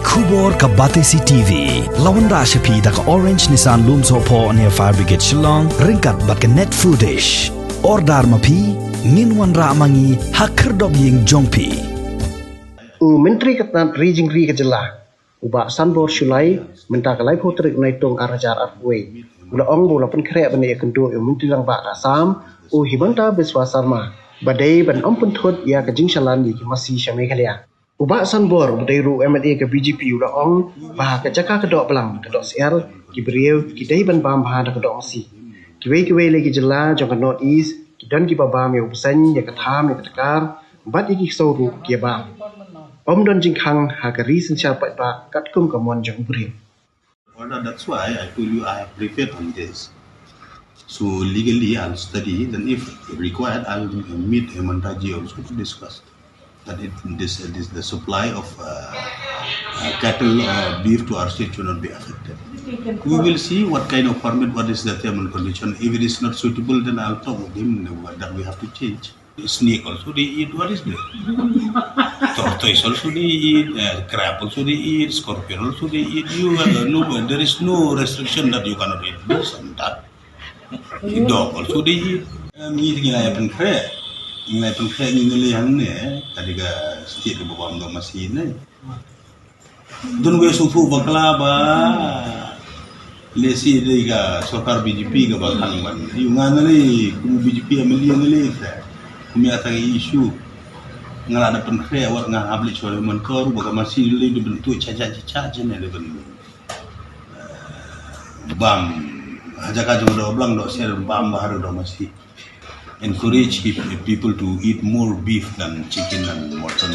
Kubor ka Batesi TV. Lawan ra siya da ka Orange Nissan Lumso po near Fire Brigade Shillong. Ringkat bat ka net foodish. Ordar mapi, nginwan ra mangi hakerdog ying jongpi. Menteri Ketan Region Ri Kejela. Ubak Sanbor Sulai mentah kalai putrik naitong arajar arway. Ula ong bola pen krek bani kendo menteri lang bak asam hibanta beswasarma. Badai ban ampun thot ya ke jingsalan di Masi syame kalia. Ubak Sanbor badai ru MLA ke BJP ula ong bah ke Jaka kedok Blang kedok Syiar ki beriau ki dai ban bam bah da kedok Masi. Kiwe lagi jela jong ke North East ki dan ki babam ya usan ya ketam ya ketekar bat iki soru ki bam. Om don jingkang ha ke ri sensia pat ba kat kum kamon jong beriau. That's why I told you I have prepared on this. So legally I'll study, then if required I'll meet Mantaji also to discuss that the supply of cattle or beef to our state should not be affected. We will see what kind of permit, what is the term and condition. If it is not suitable, then I'll talk with him that we have to change. Snake also they eat, what is there? Tortoise also they eat, crab also they eat, scorpion also they eat. There is no restriction that you cannot eat this and that. Dog also they eat. Meeting I happen prayer. In I pray in the young tadi ka state ke bawah ndo Masi ni. Don we sufu baklaba. Lesi de ka sokar BJP ka balang ban. Yung ngali kumu BJP ameli ngali ta. Kumi atang isu ngala pen kre awak ngabli chole man koru baka Masi le de bentuk caca-caca je ne de ben. Bam. Jaka jong do Blang do Syiar bam bahar do Masi. Encourage people to eat more beef than chicken and mutton.